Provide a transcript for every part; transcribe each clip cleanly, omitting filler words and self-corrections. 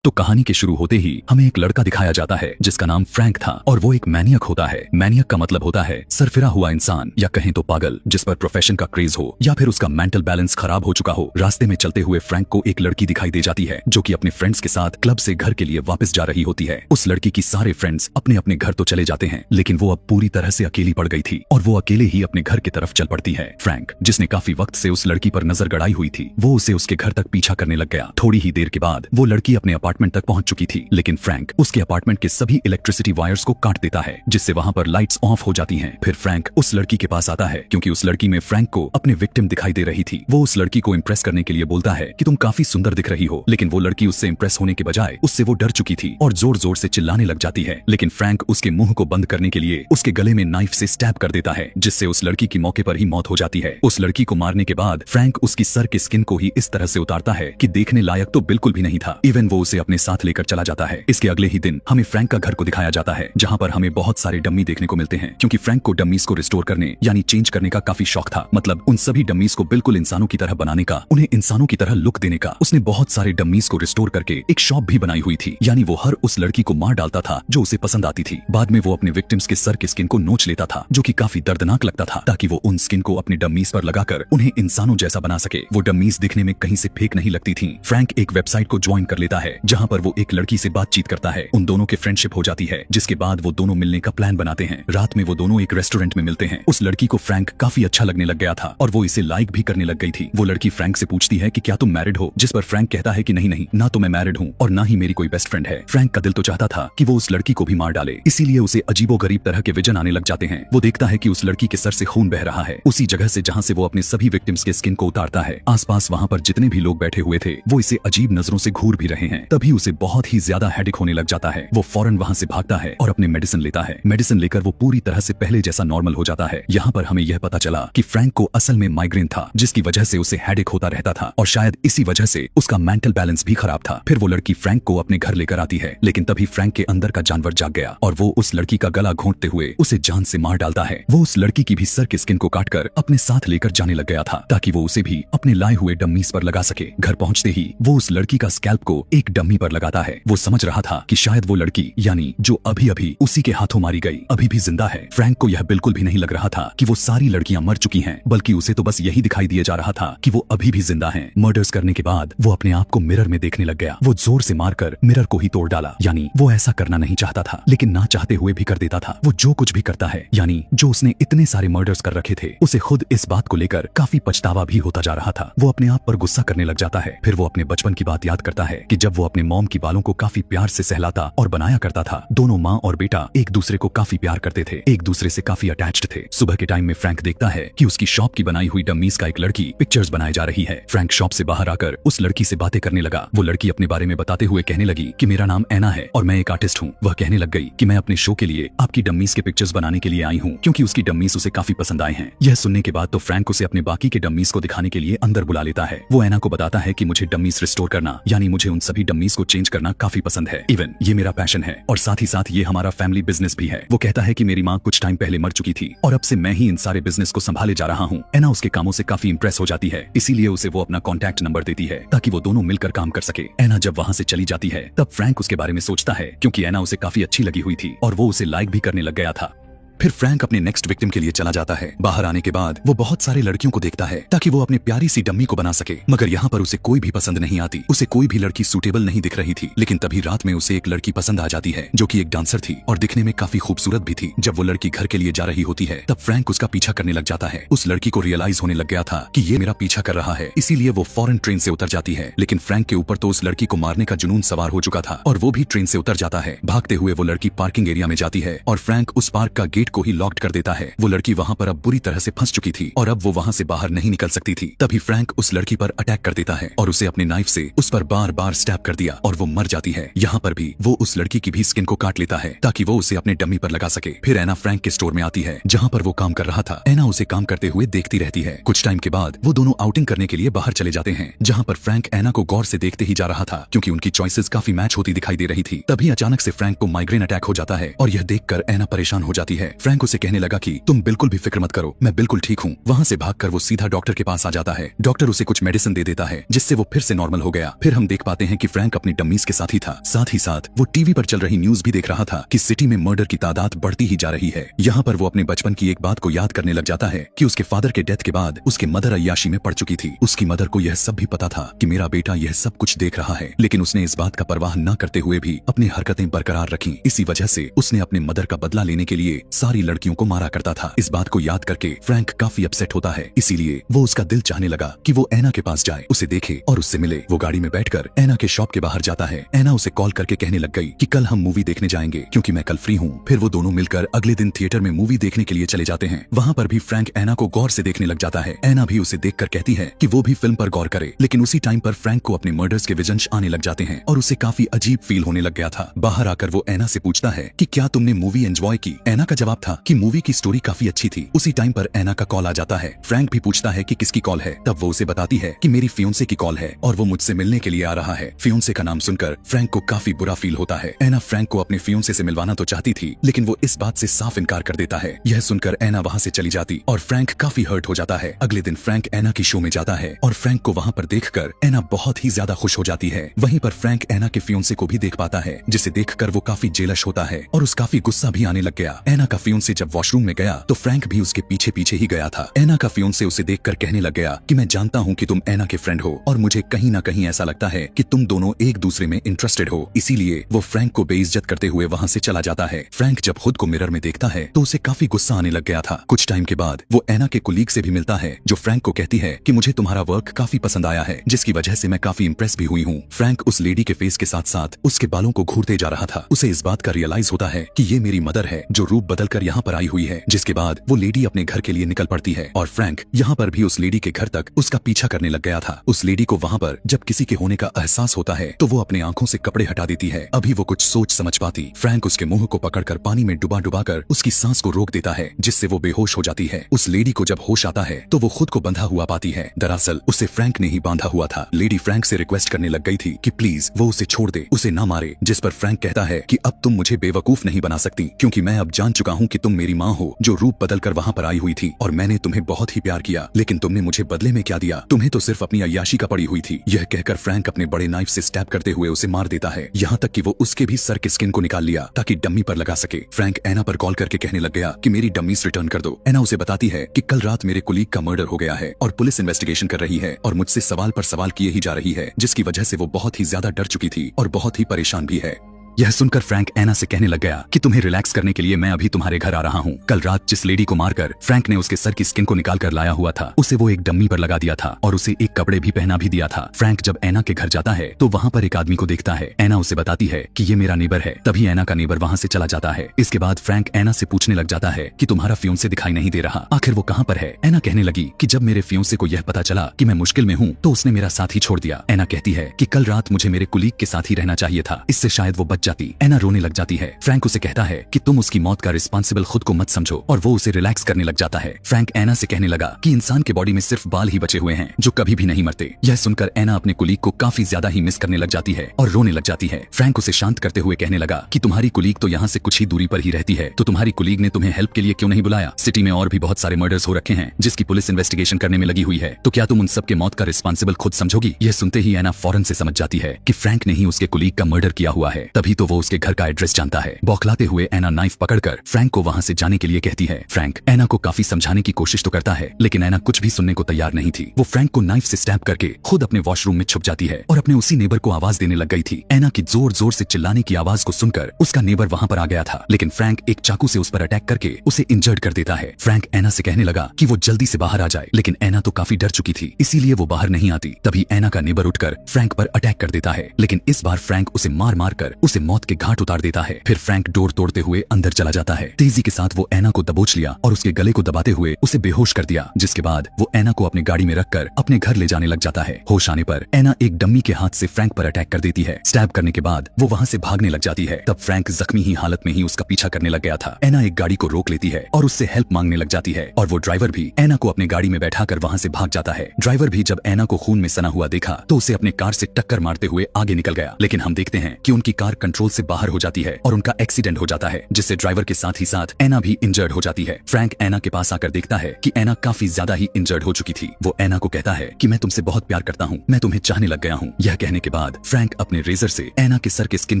तो कहानी के शुरू होते ही हमें एक लड़का दिखाया जाता है जिसका नाम फ्रैंक था और वो एक मैनियक होता है। मैनियक का मतलब होता है सरफिरा हुआ इंसान या कहें तो पागल, जिस पर प्रोफेशन का क्रेज हो या फिर उसका मेंटल बैलेंस खराब हो चुका हो। रास्ते में चलते हुए फ्रैंक को एक लड़की दिखाई दे जाती है जो कि अपने फ्रेंड्स के साथ क्लब से घर के लिए वापस जा रही होती है। उस लड़की की सारे फ्रेंड्स अपने अपने घर तो चले जाते हैं, लेकिन वो अब पूरी तरह से अकेली पड़ गई थी और वो अकेले ही अपने घर की तरफ चल पड़ती है। फ्रैंक, जिसने काफी वक्त से उस लड़की पर नजर गड़ाई हुई थी, वो उसे उसके घर तक पीछा करने लग गया। थोड़ी ही देर के बाद वो लड़की अपने अपार्टमेंट तक पहुंच चुकी थी, लेकिन फ्रैंक उसके अपार्टमेंट के सभी इलेक्ट्रिसिटी वायर्स को काट देता है, जिससे वहां पर लाइट्स ऑफ हो जाती हैं। फिर फ्रैंक उस लड़की के पास आता है क्योंकि उस लड़की में फ्रैंक को अपने विक्टिम दिखाई दे रही थी। वो उस लड़की को इम्प्रेस करने के लिए बोलता है कि तुम काफी सुंदर दिख रही हो, लेकिन वो लड़की उससे इम्प्रेस होने के बजाय उससे वो डर चुकी थी और जोर जोर से चिल्लाने लग जाती है। लेकिन फ्रैंक उसके मुंह को बंद करने के लिए उसके गले में नाइफ से स्टैब कर देता है, जिससे उस लड़की की मौके पर ही मौत हो जाती है। उस लड़की को मारने के बाद फ्रैंक उसकी सर के स्किन को ही इस तरह से उतारता है कि देखने लायक तो बिल्कुल भी नहीं था। इवन वो उसे अपने साथ लेकर चला जाता है। इसके अगले ही दिन हमें फ्रैंक का घर को दिखाया जाता है, जहां पर हमें बहुत सारे डम्मी देखने को मिलते हैं, क्योंकि फ्रैंक को डम्मीज को रिस्टोर करने यानी चेंज करने का काफी शौक था। मतलब उन सभी डम्मीज को बिल्कुल इंसानों की तरह बनाने का, उन्हें इंसानों की तरह लुक देने का। उसने बहुत सारे डम्मीज को रिस्टोर करके एक शॉप भी बनाई हुई थी, यानी वो हर उस लड़की को मार डालता था जो उसे पसंद आती थी। बाद में वो अपने विक्टिम्स के सर के स्किन को नोच लेता था, जो कि काफी दर्दनाक लगता था, ताकि वो उन स्किन को अपने डम्मीज पर लगाकर उन्हें इंसानों जैसा बना सके। वो डम्मीज दिखने में कहीं से फेक नहीं लगती थी। फ्रैंक एक वेबसाइट को ज्वाइन कर लेता है, जहां पर वो एक लड़की से बातचीत करता है। उन दोनों के फ्रेंडशिप हो जाती है, जिसके बाद वो दोनों मिलने का प्लान बनाते हैं। रात में वो दोनों एक रेस्टोरेंट में मिलते हैं। उस लड़की को फ्रैंक काफी अच्छा लगने लग गया था और वो इसे लाइक भी करने लग गई थी। वो लड़की फ्रैंक से पूछती है कि क्या तुम मैरिड हो, जिस पर फ्रैंक कहता है कि नहीं नहीं, ना तो मैं मैरिड हूँ और ना ही मेरी कोई बेस्ट फ्रेंड है। फ्रैंक का दिल तो चाहता था कि वो उस लड़की को भी मार डाले, इसीलिए उसे अजीबोगरीब तरह के विजन आने लग जाते हैं। वो देखता है कि उस लड़की के सर से खून बह रहा है, उसी जगह से जहाँ से वो अपने सभी विक्टिम्स के स्किन को उतारता है। आसपास वहाँ पर जितने भी लोग बैठे हुए थे वो इसे अजीब नजरों से घूर भी रहे हैं। तभी उसे बहुत ही ज्यादा हेडेक होने लग जाता है। वो फौरन वहाँ से भागता है और अपने मेडिसिन लेता है। मेडिसिन लेकर वो पूरी तरह से पहले जैसा नॉर्मल हो जाता है। यहाँ पर हमें यह पता चला कि फ्रैंक को असल में माइग्रेन था, जिसकी वजह से उसे हेडेक होता रहता था और शायद इसी वजह से उसका मेंटल बैलेंस भी खराब था। फिर वो लड़की फ्रैंक को अपने घर लेकर आती है, लेकिन तभी फ्रैंक के अंदर का जानवर जाग गया और वो उस लड़की का गला घोंटते हुए उसे जान से मार डालता है। वो उस लड़की की भी सर के स्किन को काटकर अपने साथ लेकर जाने लग गया था, ताकि वो उसे भी अपने लाए हुए डम्मीज पर लगा सके। घर पहुंचते ही वो उस लड़की का स्कैल्प को एक डम्मी पर लगाता है। वो समझ रहा था कि शायद वो लड़की, यानी जो अभी अभी उसी के हाथों मारी गई, अभी भी जिंदा है। फ्रैंक को यह बिल्कुल भी नहीं लग रहा था कि वो सारी लड़कियां मर चुकी हैं, बल्कि उसे तो बस यही दिखाई दिया जा रहा था कि वो अभी भी जिंदा हैं। मर्डर्स करने के बाद वो अपने आप को मिरर में देखने लग गया। वो जोर से मारकर मिरर को ही तोड़ डाला, यानी वो ऐसा करना नहीं चाहता था, लेकिन ना चाहते हुए भी कर देता था। वो जो कुछ भी करता है, यानी जो उसने इतने सारे मर्डर्स कर रखे थे, उसे खुद इस बात को लेकर काफी पछतावा भी होता जा रहा था। वो अपने आप पर गुस्सा करने लग जाता है। फिर वो अपने बचपन की बात याद करता है कि जब वो अपने मॉम की बालों को काफी प्यार से सहलाता और बनाया करता था। दोनों माँ और बेटा एक दूसरे को काफी प्यार करते थे, एक दूसरे से काफी अटैच्ड थे। सुबह के टाइम में फ्रैंक देखता है कि उसकी शॉप की बनाई हुई डम्मीज का एक लड़की पिक्चर्स बनाए जा रही है। फ्रैंक शॉप से बाहर आकर उस लड़की से बातें करने लगा। वो लड़की अपने बारे में बताते हुए कहने लगी कि मेरा नाम एना है और मैं एक आर्टिस्ट हूँ। वह कहने लग गई कि मैं अपने शो के लिए आपकी डम्मीज के पिक्चर्स बनाने के लिए आई हूँ, क्योंकि उसकी डम्मीज उसे काफी पसंद आए हैं। यह सुनने के बाद तो फ्रैंक उसे अपने बाकी के डम्मीज को दिखाने के लिए अंदर बुला लेता है। वो एना को बताता है कि मुझे डम्मीज रिस्टोर करना, यानी मुझे उन सभी डम्मीज को चेंज करना काफी पसंद है। इवन ये मेरा पैशन है और साथ ही साथ ये हमारा फैमिली बिजनेस भी है। वो कहता है कि मेरी माँ कुछ टाइम पहले मर चुकी थी और अब से मैं ही इन सारे बिजनेस को संभाले जा रहा हूँ। एना उसके कामों से काफी इंप्रेस हो जाती है, इसीलिए उसे वो अपना कॉन्टैक्ट नंबर देती है ताकि वो दोनों मिलकर काम कर सके। एना जब वहाँ से चली जाती है तब फ्रैंक उसके बारे में सोचता है, क्योंकि एना उसे काफी अच्छी लगी हुई थी और वो उसे लाइक भी करने लग गया था। फिर फ्रैंक अपने नेक्स्ट विक्टिम के लिए चला जाता है। बाहर आने के बाद वो बहुत सारे लड़कियों को देखता है ताकि वो अपने प्यारी सी डम्मी को बना सके, मगर यहाँ पर उसे कोई भी पसंद नहीं आती। उसे कोई भी लड़की सूटेबल नहीं दिख रही थी। लेकिन तभी रात में उसे एक लड़की पसंद आ जाती है, जो कि एक डांसर थी और दिखने में काफी खूबसूरत भी थी। जब वो लड़की घर के लिए जा रही होती है तब फ्रैंक उसका पीछा करने लग जाता है। उस लड़की को रियलाइज होने लग गया था कि ये मेरा पीछा कर रहा है, इसीलिए वो फौरन ट्रेन से उतर जाती है। लेकिन फ्रैंक के ऊपर तो उस लड़की को मारने का जुनून सवार हो चुका था और वो भी ट्रेन से उतर जाता है। भागते हुए वो लड़की पार्किंग एरिया में जाती है और फ्रैंक उस पार्क का गेट को ही लॉक कर देता है। वो लड़की वहाँ पर अब बुरी तरह से फंस चुकी थी और अब वो वहाँ से बाहर नहीं निकल सकती थी। तभी फ्रैंक उस लड़की पर अटैक कर देता है और उसे अपने नाइफ से उस पर बार बार स्टैब कर दिया और वो मर जाती है। यहाँ पर भी वो उस लड़की की भी स्किन को काट लेता है ताकि वो उसे अपने डमी पर लगा सके। फिर एना फ्रैंक के स्टोर में आती है जहाँ पर वो काम कर रहा था। एना उसे काम करते हुए देखती रहती है। कुछ टाइम के बाद वो दोनों आउटिंग करने के लिए बाहर चले जाते हैं, जहाँ पर फ्रैंक एना को गौर से देखते ही जा रहा था, क्योंकि उनकी चॉइसेस काफी मैच होती दिखाई दे रही थी। तभी अचानक से फ्रैंक को माइग्रेन अटैक हो जाता है और यह देखकर एना परेशान हो जाती है। फ्रैंक उसे कहने लगा कि तुम बिल्कुल भी फिक्र मत करो, मैं बिल्कुल ठीक हूँ। वहाँ से भागकर वो सीधा डॉक्टर के पास आ जाता है। डॉक्टर उसे कुछ मेडिसिन दे देता है जिससे वो फिर से नॉर्मल हो गया। फिर हम देख पाते हैं कि फ्रैंक अपनी डम्मीज के साथ ही था। साथ ही साथ वो टीवी पर चल रही न्यूज भी देख रहा था कि सिटी में मर्डर की तादाद बढ़ती ही जा रही है। यहाँ पर वो अपने बचपन की एक बात को याद करने लग जाता है कि उसके फादर के डेथ के बाद उसकी मदर अय्याशी में पड़ चुकी थी। उसकी मदर को यह सब भी पता था कि मेरा बेटा यह सब कुछ देख रहा है, लेकिन उसने इस बात का परवाह न करते हुए भी अपनी हरकतें बरकरार रखी। इसी वजह से उसने अपने मदर का बदला लेने के लिए सारी लड़कियों को मारा करता था। इस बात को याद करके फ्रैंक काफी अपसेट होता है। इसीलिए वो उसका दिल चाहने लगा कि वो एना के पास जाए, उसे देखे और उससे मिले। वो गाड़ी में बैठकर एना के शॉप के बाहर जाता है। एना उसे कॉल करके कहने लग गई कि कल हम मूवी देखने जाएंगे क्योंकि मैं कल फ्री हूँ। फिर वो दोनों मिलकर अगले दिन थिएटर में मूवी देखने के लिए चले जाते हैं। वहाँ पर भी फ्रैंक एना को गौर से देखने लग जाता है। एना भी उसे देखकर कहती है कि वो भी फिल्म पर गौर करे, लेकिन उसी टाइम पर फ्रैंक को अपने मर्डर्स के विजन आने लग जाते हैं और उसे काफी अजीब फील होने लग गया था। बाहर आकर वो एना से पूछता है कि क्या तुमने मूवी एंजॉय की। एना का जवाब था कि मूवी की स्टोरी काफी अच्छी थी। उसी टाइम पर एना का कॉल आ जाता है। फ्रैंक भी पूछता है कि किसकी कॉल है। तब वो उसे बताती है कि मेरी फियोंसे की कॉल है और वो मुझसे मिलने के लिए आ रहा है। फियोंसे का नाम सुनकर फ्रैंक को काफी बुरा फील होता है। एना फ्रैंक को अपने फियोंसे से मिलवाना तो चाहती थी, लेकिन वो इस बात से साफ इनकार कर देता है। यह सुनकर एना वहाँ से चली जाती और फ्रैंक काफी हर्ट हो जाता है। अगले दिन फ्रैंक एना की शो में जाता है और फ्रैंक को वहाँ पर देखकर एना बहुत ही ज्यादा खुश हो जाती है। वहीं पर फ्रैंक एना के फियोंसे को भी देख पाता है, जिसे देखकर वो काफी जेलस होता है और उस काफी गुस्सा भी आने लग गया। एना का फियोंसे जब वॉशरूम में गया तो फ्रैंक भी उसके पीछे पीछे ही गया था। एना का फियोंसे उसे देखकर कहने लग गया कि मैं जानता हूँ कि तुम एना के फ्रेंड हो और मुझे कहीं ना कहीं ऐसा लगता है कि तुम दोनों एक दूसरे में इंटरेस्टेड हो। इसीलिए वो फ्रैंक को बेइज्जत करते हुए वहाँ से चला जाता है। फ्रैंक जब खुद को मिरर में देखता है तो उसे काफी गुस्सा आने लग गया था। कुछ टाइम के बाद वो एना के कुलीग से भी मिलता है, जो फ्रैंक को कहती है कि मुझे तुम्हारा वर्क काफी पसंद आया है, जिसकी वजह से मैं काफी इंप्रेस भी हुई हूँ। फ्रैंक उस लेडी के फेस के साथ साथ उसके बालों को घूरते जा रहा था। उसे इस बात का रियलाइज होता है कि ये मेरी मदर है जो रूप बदल कर यहाँ पर आई हुई है। जिसके बाद वो लेडी अपने घर के लिए निकल पड़ती है और फ्रैंक यहाँ पर भी उस लेडी के घर तक उसका पीछा करने लग गया था। उस लेडी को वहाँ पर जब किसी के होने का एहसास होता है तो वो अपने आंखों से कपड़े हटा देती है। अभी वो कुछ सोच समझ पाती, फ्रैंक उसके मुंह को पकड़कर पानी में डुबा डुबा कर उसकी सांस को रोक देता है, जिससे वो बेहोश हो जाती है। उस लेडी को जब होश आता है तो वो खुद को बंधा हुआ पाती है। दरअसल उसे फ्रैंक ने ही बांधा हुआ था। लेडी फ्रैंक से रिक्वेस्ट करने लग गई थी कि प्लीज वो उसे छोड़ दे, उसे ना मारे। जिस पर फ्रैंक कहता है कि अब तुम मुझे बेवकूफ नहीं बना सकती, क्योंकि मैं अब जान चुका हूँ कि तुम मेरी माँ हो जो रूप बदल कर वहाँ पर आई हुई थी और मैंने तुम्हें बहुत ही प्यार किया, लेकिन तुमने मुझे बदले में क्या दिया? तुम्हें तो सिर्फ अपनी अय्याशी का पड़ी हुई थी। यह कहकर फ्रैंक अपने बड़े नाइफ से स्टैब करते हुए उसे मार देता है, यहाँ तक कि वो उसके भी सर के स्किन को निकाल लिया ताकि डम्मी पर लगा सके। फ्रैंक एना पर कॉल करके कहने लग गया कि मेरी डम्मीज रिटर्न कर दो। एना उसे बताती है कि कल रात मेरे कुलीग का मर्डर हो गया है और पुलिस इन्वेस्टिगेशन कर रही है और मुझसे सवाल पर सवाल किए ही जा रही है, जिसकी वजह से वो बहुत ही ज्यादा डर चुकी थी और बहुत ही परेशान भी है। यह सुनकर फ्रैंक एना से कहने लग गया कि तुम्हें रिलैक्स करने के लिए मैं अभी तुम्हारे घर आ रहा हूँ। कल रात जिस लेडी को मारकर फ्रैंक ने उसके सर की स्किन को निकाल कर लाया हुआ था, उसे वो एक डम्मी पर लगा दिया था और उसे एक कपड़े भी पहना भी दिया था। फ्रैंक जब एना के घर जाता है तो वहाँ पर एक आदमी को देखता है। एना उसे बताती है कि ये मेरा नेबर है। तभी एना का नेबर वहाँ से चला जाता है। इसके बाद फ्रैंक एना से पूछने लग जाता है कि तुम्हारा फियोंसे दिखाई नहीं दे रहा, आखिर वो कहाँ पर है? एना कहने लगी कि जब मेरे फियोंसे को यह पता चला कि मैं मुश्किल में हूँ तो उसने मेरा साथ ही छोड़ दिया। एना कहती है कि कल रात मुझे मेरे कुलीग के साथ ही रहना चाहिए था, इससे शायद वो बच जाती। एना रोने लग जाती है। फ्रैंक उसे कहता है कि तुम उसकी मौत का रिस्पॉन्सिबल खुद को मत समझो और वो उसे रिलैक्स करने लग जाता है। फ्रैंक एना से कहने लगा कि इंसान के बॉडी में सिर्फ बाल ही बचे हुए हैं जो कभी भी नहीं मरते। यह सुनकर एना अपने कुलीग को काफी ज्यादा ही मिस करने लग जाती है और रोने लग जाती है। फ्रैंक उसे शांत करते हुए कहने लगा कि तुम्हारी कुलीग तो यहाँ से कुछ ही दूरी पर ही रहती है, तो तुम्हारी कुलीग ने तुम्हें हेल्प के लिए क्यों नहीं बुलाया? सिटी में और भी बहुत सारे मर्डर्स हो रखे हैं जिसकी पुलिस इन्वेस्टिगेशन करने में लगी हुई है, तो क्या तुम उन सबके मौत का रिस्पॉन्सिबल खुद समझोगी? यह सुनते ही एना फौरन से समझ जाती है कि फ्रैंक ने ही उसके कुलीग का मर्डर किया हुआ है। तभी तो वो उसके घर का एड्रेस जानता है। बौखलाते हुए एना नाइफ पकड़कर फ्रैंक को वहां से जाने के लिए कहती है। फ्रैंक एना को काफी समझाने की कोशिश तो करता है, लेकिन एना कुछ भी सुनने को तैयार नहीं थी। वो फ्रैंक को नाइफ से स्टैब करके खुद अपने वॉशरूम में छुप जाती है और अपने उसी नेबर को आवाज देने लग गई थी। एना की जोर जोर से चिल्लाने की आवाज को सुनकर उसका नेबर वहां पर आ गया था, लेकिन फ्रैंक एक चाकू से उस पर अटैक करके उसे इंजर्ड कर देता है। फ्रैंक एना से कहने लगा कि वो जल्दी से बाहर आ जाए, लेकिन एना तो काफी डर चुकी थी, इसीलिए वो बाहर नहीं आती। तभी एना का नेबर उठकर फ्रैंक पर अटैक कर देता है, लेकिन इस बार फ्रैंक उसे मार मार कर उसे मौत के घाट उतार देता है। फिर फ्रैंक डोर तोड़ते हुए अंदर चला जाता है। तेजी के साथ वो एना को दबोच लिया और उसके गले को दबाते हुए उसे बेहोश कर दिया, जिसके बाद वो एना को अपनी गाड़ी में रखकर अपने घर ले जाने लग जाता है। होश आने पर एना एक डम्मी के हाथ से फ्रैंक पर अटैक कर देती है। स्टैब करने के बाद वो वहां से भागने लग जाती है। तब फ्रैंक जख्मी ही हालत में ही उसका पीछा करने लग गया था। एना एक गाड़ी को रोक लेती है और उससे हेल्प मांगने लग जाती है और वो ड्राइवर भी एना को अपने गाड़ी में बैठाकर वहां से भाग जाता है। ड्राइवर भी जब एना को खून में सना हुआ देखा तो उसे अपने कार से टक्कर मारते हुए आगे निकल गया, लेकिन हम देखते हैं कि उनकी कार कंट्रोल से बाहर हो जाती है और उनका एक्सीडेंट हो जाता है, जिससे ड्राइवर के साथ ही साथ एना भी इंजर्ड हो जाती है। फ्रैंक एना के पास आकर देखता है कि एना काफी ज्यादा ही इंजर्ड हो चुकी थी। वो एना को कहता है कि मैं तुमसे बहुत प्यार करता हूँ, मैं तुम्हें चाहने लग गया हूँ। यह कहने के बाद फ्रैंक अपने रेजर से एना के सर के स्किन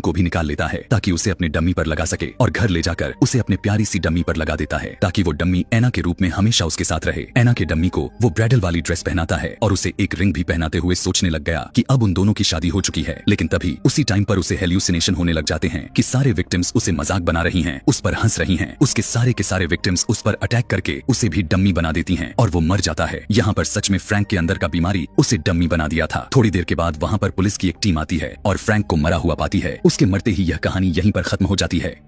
को भी निकाल लेता है ताकि उसे अपने डम्मी पर लगा सके और घर ले जाकर उसे अपने प्यारी सी डम्मी पर लगा देता है ताकि वो डम्मी एना के रूप में हमेशा उसके साथ रहे। एना के डम्मी को वो ब्राइडल वाली ड्रेस पहनाता है और उसे एक रिंग भी पहनाते हुए सोचने लग गया कि अब उन दोनों की शादी हो चुकी है। लेकिन तभी उसी टाइम पर उसे हेल्यूसिनेशन होने लग जाते हैं कि सारे विक्टिम्स उसे मजाक बना रही हैं, उस पर हंस रही हैं। उसके सारे के सारे विक्टिम्स उस पर अटैक करके उसे भी डम्मी बना देती हैं और वो मर जाता है। यहाँ पर सच में फ्रैंक के अंदर का बीमारी उसे डम्मी बना दिया था। थोड़ी देर के बाद वहाँ पर पुलिस की एक टीम आती है और फ्रैंक को मरा हुआ पाती है। उसके मरते ही यह कहानी यहीं पर खत्म हो जाती है।